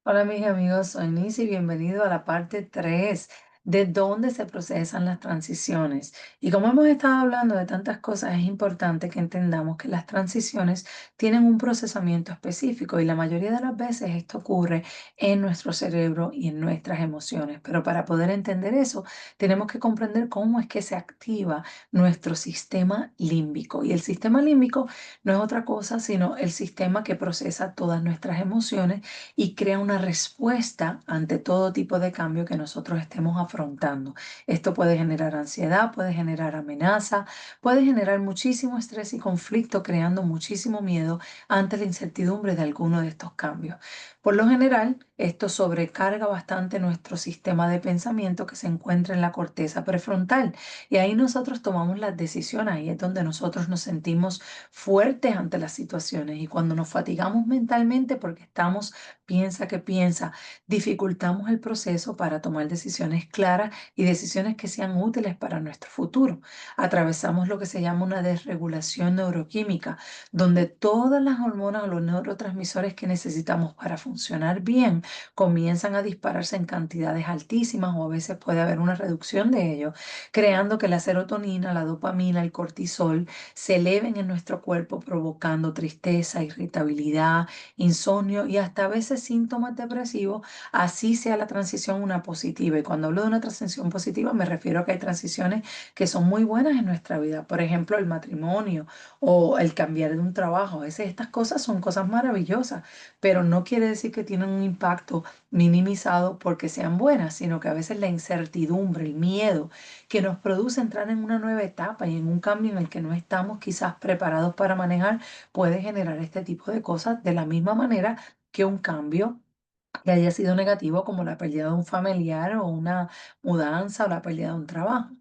Hola mis amigos, soy Nisi y bienvenido a la parte 3 de dónde se procesan las transiciones. Y como hemos estado hablando de tantas cosas, es importante que entendamos que las transiciones tienen un procesamiento específico y la mayoría de las veces esto ocurre en nuestro cerebro y en nuestras emociones. Pero para poder entender eso, tenemos que comprender cómo es que se activa nuestro sistema límbico. Y el sistema límbico no es otra cosa sino el sistema que procesa todas nuestras emociones y crea una respuesta ante todo tipo de cambio que nosotros estemos afrontando. Esto puede generar ansiedad, puede generar amenaza, puede generar muchísimo estrés y conflicto, creando muchísimo miedo ante la incertidumbre de alguno de estos cambios. Por lo general, esto sobrecarga bastante nuestro sistema de pensamiento que se encuentra en la corteza prefrontal y ahí nosotros tomamos las decisiones, ahí es donde nosotros nos sentimos fuertes ante las situaciones y cuando nos fatigamos mentalmente porque estamos piensa que piensa, dificultamos el proceso para tomar decisiones claras y decisiones que sean útiles para nuestro futuro. Atravesamos lo que se llama una desregulación neuroquímica, donde todas las hormonas o los neurotransmisores que necesitamos para funcionar bien comienzan a dispararse en cantidades altísimas o a veces puede haber una reducción de ello, creando que la serotonina, la dopamina, el cortisol se eleven en nuestro cuerpo provocando tristeza, irritabilidad, insomnio y hasta a veces síntomas depresivos, así sea la transición una positiva. Y cuando hablo de una transición positiva, me refiero a que hay transiciones que son muy buenas en nuestra vida. Por ejemplo, el matrimonio o el cambiar de un trabajo. A veces estas cosas son cosas maravillosas, pero no quiere decir que tienen un impacto minimizado porque sean buenas, sino que a veces la incertidumbre, el miedo que nos produce entrar en una nueva etapa y en un cambio en el que no estamos quizás preparados para manejar, puede generar este tipo de cosas de la misma manera que un cambio que haya sido negativo como la pérdida de un familiar o una mudanza o la pérdida de un trabajo.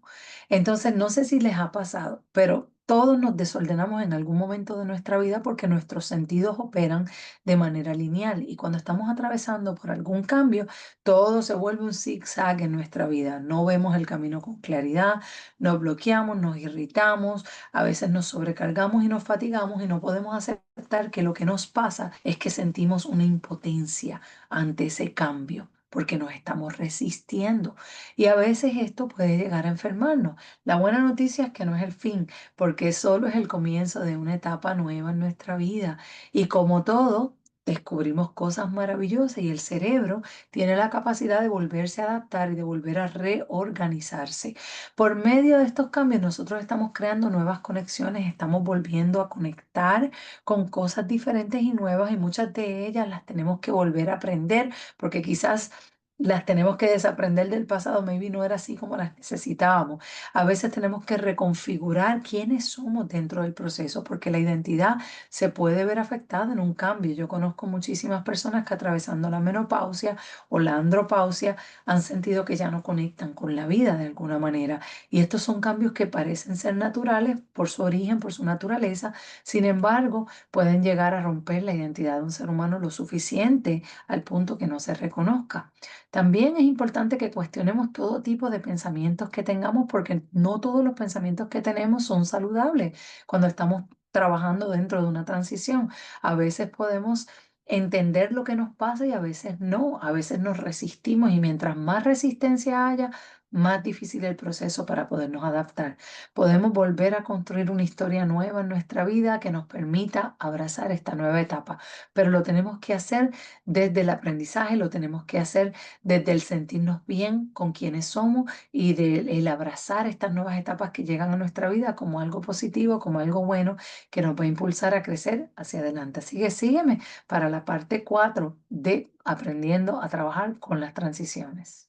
Entonces, no sé si les ha pasado, pero todos nos desordenamos en algún momento de nuestra vida porque nuestros sentidos operan de manera lineal y cuando estamos atravesando por algún cambio, todo se vuelve un zigzag en nuestra vida. No vemos el camino con claridad, nos bloqueamos, nos irritamos, a veces nos sobrecargamos y nos fatigamos y no podemos aceptar que lo que nos pasa es que sentimos una impotencia ante ese cambio, porque nos estamos resistiendo. Y a veces esto puede llegar a enfermarnos. La buena noticia es que no es el fin, porque solo es el comienzo de una etapa nueva en nuestra vida. Y como todo, descubrimos cosas maravillosas y el cerebro tiene la capacidad de volverse a adaptar y de volver a reorganizarse. Por medio de estos cambios, nosotros estamos creando nuevas conexiones, estamos volviendo a conectar con cosas diferentes y nuevas y muchas de ellas las tenemos que volver a aprender porque quizás las tenemos que desaprender del pasado, maybe no era así como las necesitábamos. A veces tenemos que reconfigurar quiénes somos dentro del proceso porque la identidad se puede ver afectada en un cambio. Yo conozco muchísimas personas que atravesando la menopausia o la andropausia han sentido que ya no conectan con la vida de alguna manera. Y estos son cambios que parecen ser naturales por su origen, por su naturaleza. Sin embargo, pueden llegar a romper la identidad de un ser humano lo suficiente al punto que no se reconozca. También es importante que cuestionemos todo tipo de pensamientos que tengamos porque no todos los pensamientos que tenemos son saludables cuando estamos trabajando dentro de una transición. A veces podemos entender lo que nos pasa y a veces no, a veces nos resistimos y mientras más resistencia haya, más difícil el proceso para podernos adaptar. Podemos volver a construir una historia nueva en nuestra vida que nos permita abrazar esta nueva etapa, pero lo tenemos que hacer desde el aprendizaje, lo tenemos que hacer desde el sentirnos bien con quienes somos y del el abrazar estas nuevas etapas que llegan a nuestra vida como algo positivo, como algo bueno que nos va a impulsar a crecer hacia adelante. Así que sígueme para la parte 4 de aprendiendo a trabajar con las transiciones.